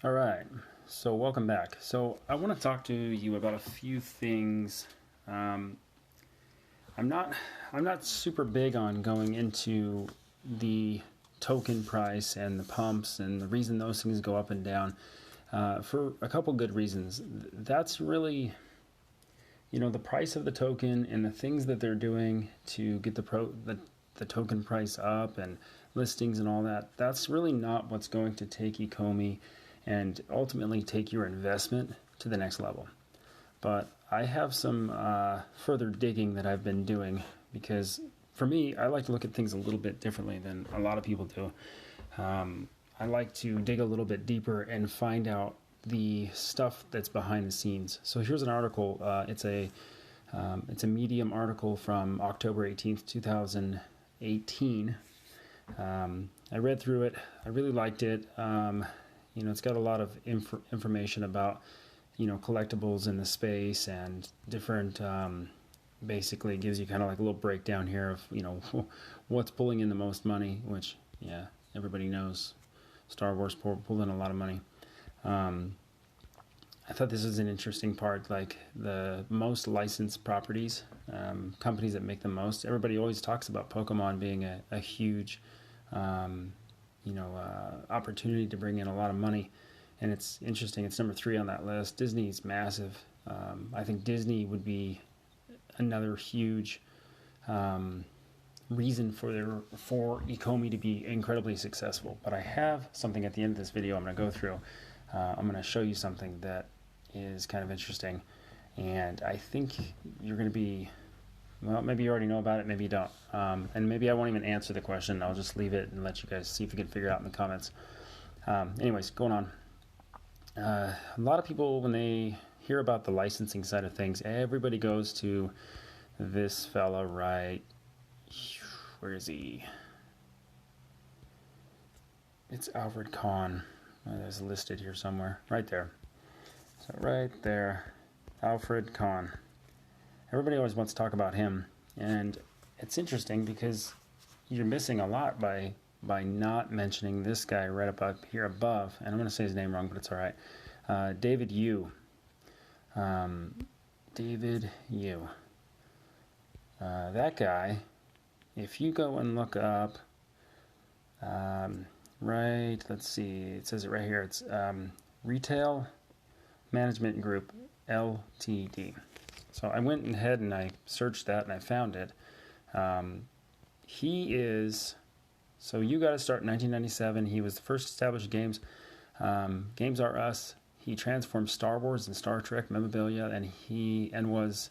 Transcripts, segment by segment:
All right, so welcome back. So I want to talk to you about a few things. Um, I'm not I'm not super big on going into the token price and the pumps and the reason those things go up and down for a couple good reasons. That's really the price of the token and the things that they're doing to get the token price up and listings and all that. That's really not what's going to take Ecomi and ultimately take your investment to the next level. But I have some further digging that I've been doing because for me, I like to look at things a little bit differently than a lot of people do. I like to dig a little bit deeper and find out the stuff that's behind the scenes. So here's an article. It's a Medium article from October 18th, 2018. I read through it. I really liked it. It's got a lot of information about collectibles in the space and different. Basically, gives you kind of like a little breakdown here of what's pulling in the most money. Which everybody knows, Star Wars pulled in a lot of money. I thought this was an interesting part, like the most licensed properties, companies that make the most. Everybody always talks about Pokemon being a huge, opportunity to bring in a lot of money. And it's interesting, it's number 3 on that list. Disney's massive. I think Disney would be another huge reason for Ecomi to be incredibly successful. But I have something at the end of this video I'm going to go through. I'm going to show you something that is kind of interesting, and I think you're going to be, well, maybe you already know about it, maybe you don't, and maybe I won't even answer the question. I'll just leave it and let you guys see if you can figure it out in the comments. Anyways, going on. A lot of people, when they hear about the licensing side of things, everybody goes to this fella right, where is he? It's Alfred Kahn. There's listed here somewhere, right there. So right there, Alfred Kahn. Everybody always wants to talk about him, and it's interesting because you're missing a lot by not mentioning this guy right up here above. And I'm going to say his name wrong, but it's all right. David Yu. David Yu. That guy, if you go and look up, right, let's see, it says it right here. It's Retail Management Group Ltd. So I went ahead and I searched that and I found it. He is, so You Gotta Start in 1997. He was the first established Games R Us. He transformed Star Wars and Star Trek memorabilia, and was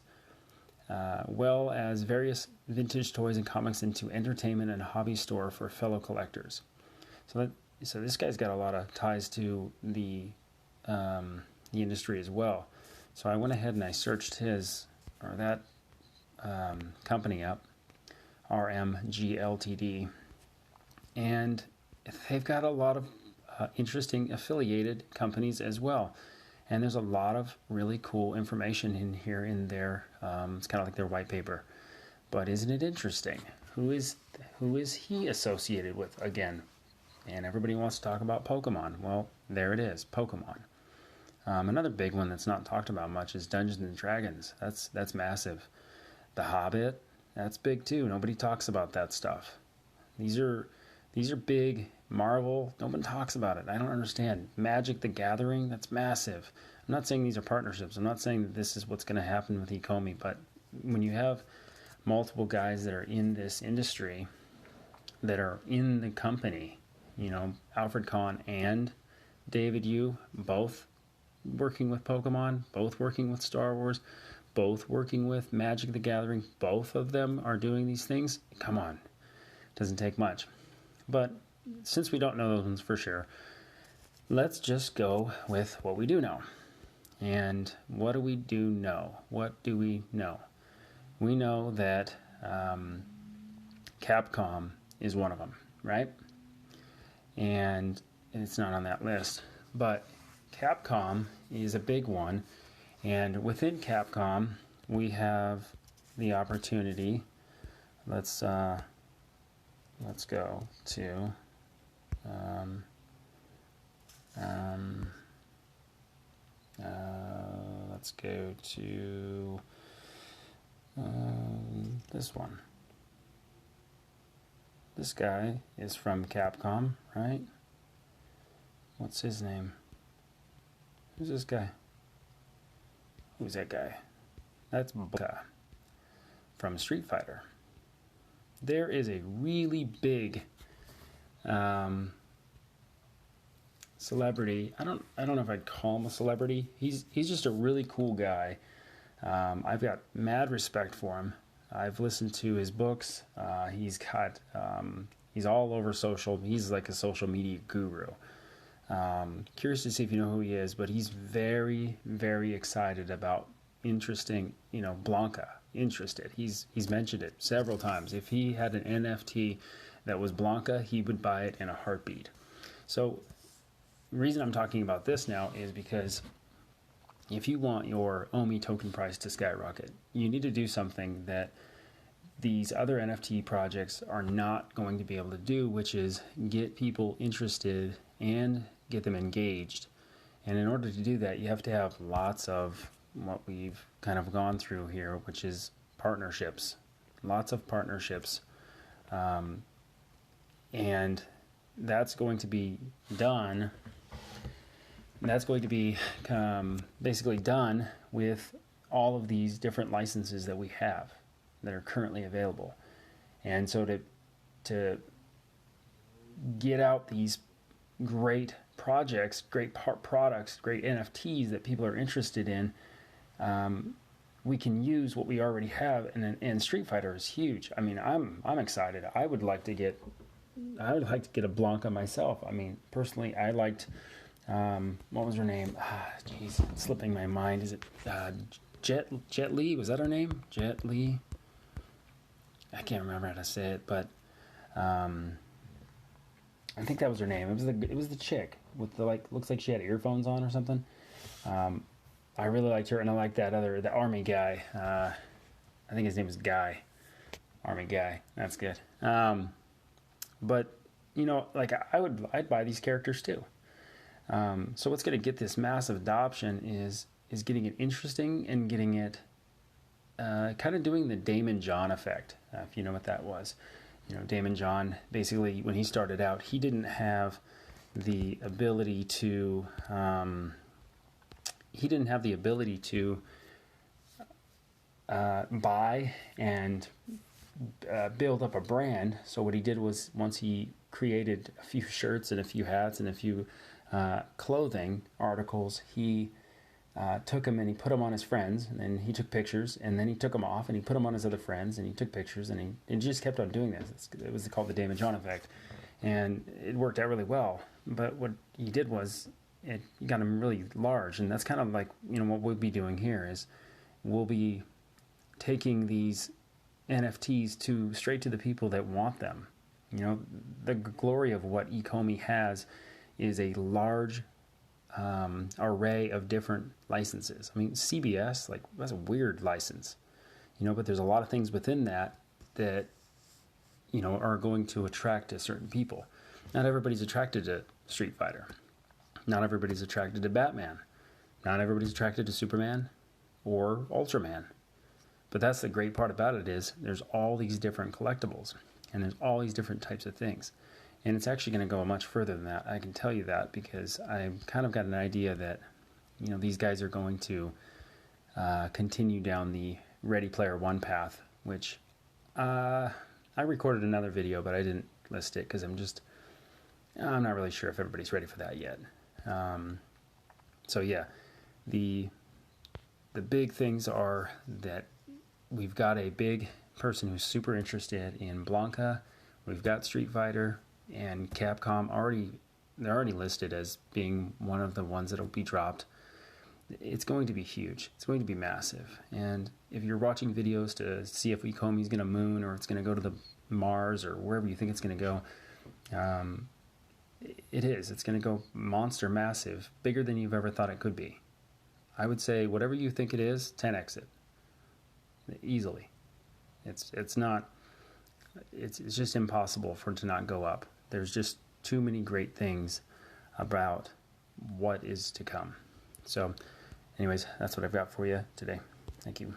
well as various vintage toys and comics into entertainment and hobby store for fellow collectors. So this guy's got a lot of ties to the industry as well. So I went ahead and I searched that company up, RMG Ltd, and they've got a lot of interesting affiliated companies as well. And there's a lot of really cool information in here in their, it's kind of like their white paper. But isn't it interesting? Who is he associated with again? And everybody wants to talk about Pokemon. Well, there it is, Pokemon. Another big one that's not talked about much is Dungeons and Dragons. That's massive. The Hobbit, that's big too. Nobody talks about that stuff. These are big. Marvel, no one talks about it. I don't understand. Magic the Gathering, that's massive. I'm not saying these are partnerships. I'm not saying that this is what's going to happen with Ecomi, but when you have multiple guys that are in this industry, that are in the company, Alfred Kahn and David Yu, both working with Pokemon, both working with Star Wars, both working with Magic the Gathering, both of them are doing these things. Come on. It doesn't take much. But since we don't know those ones for sure, let's just go with what we do know. And what do we do know? What do we know? We know that Capcom is one of them, right? And it's not on that list, but Capcom is a big one. And within Capcom, we have the opportunity. Let's go to Let's go to this one. This guy is from Capcom, right? What's his name? Who's this guy? Who's that guy? That's Blanka from Street Fighter. There is a really big celebrity. I don't know if I'd call him a celebrity. He's just a really cool guy. I've got mad respect for him. I've listened to his books. He's all over social. He's like a social media guru. Curious to see if you know who he is, but he's very, very excited about Blanka. Interested. He's mentioned it several times. If he had an NFT that was Blanka, he would buy it in a heartbeat. So the reason I'm talking about this now is because if you want your OMI token price to skyrocket, you need to do something that these other NFT projects are not going to be able to do, which is get people interested and get them engaged. And in order to do that, you have to have lots of what we've kind of gone through here, which is partnerships. Lots of partnerships. And that's going to be done. That's going to be basically done with all of these different licenses that we have that are currently available. And so to get out these great projects, great products, great NFTs that people are interested in, we can use what we already have, and Street Fighter is huge. I mean, I'm excited. I would like to get a Blanka myself. I mean, personally, I liked what was her name? Jeez, it's slipping my mind. Is it Jet Li? Was that her name? Jet Li? I can't remember how to say it, but I think that was her name. It was the chick with the looks like she had earphones on or something. I really liked her, and I like the army guy. I think his name is Guy. Army Guy. That's good. But I'd buy these characters too. So what's going to get this massive adoption is getting it interesting and getting it kind of doing the Damon John effect. If you know what that was. Damon John, basically, when he started out, he didn't have the ability to buy and build up a brand. So what he did was, once he created a few shirts and a few hats and a few clothing articles, he took them and he put them on his friends, and then he took pictures, and then he took them off and he put them on his other friends, and he took pictures, and he just kept on doing this. It was called the Damon John effect, and it worked out really well. But what he did was it got him really large, and that's kind of like what we'll be doing here is we'll be taking these NFTs straight to the people that want them. The glory of what Ecomi has is a large array of different licenses. I mean, CBS, that's a weird license, but there's a lot of things within that are going to attract a certain people. Not everybody's attracted to Street Fighter. Not everybody's attracted to Batman. Not everybody's attracted to Superman or Ultraman. But that's the great part about it is there's all these different collectibles, and there's all these different types of things. And it's actually going to go much further than that. I can tell you that because I've kind of got an idea that, these guys are going to continue down the Ready Player One path, which I recorded another video, but I didn't list it because I'm not really sure if everybody's ready for that yet. So yeah, the big things are that we've got a big person who's super interested in Blanka. We've got Street Fighter. And Capcom they're already listed as being one of the ones that'll be dropped. It's going to be huge. It's going to be massive. And if you're watching videos to see if Ecomi's going to moon or it's going to go to the Mars or wherever you think it's going to go, it is. It's going to go monster massive, bigger than you've ever thought it could be. I would say whatever you think it is, 10x it easily. It's just impossible for it to not go up. There's just too many great things about what is to come. So anyways, that's what I've got for you today. Thank you.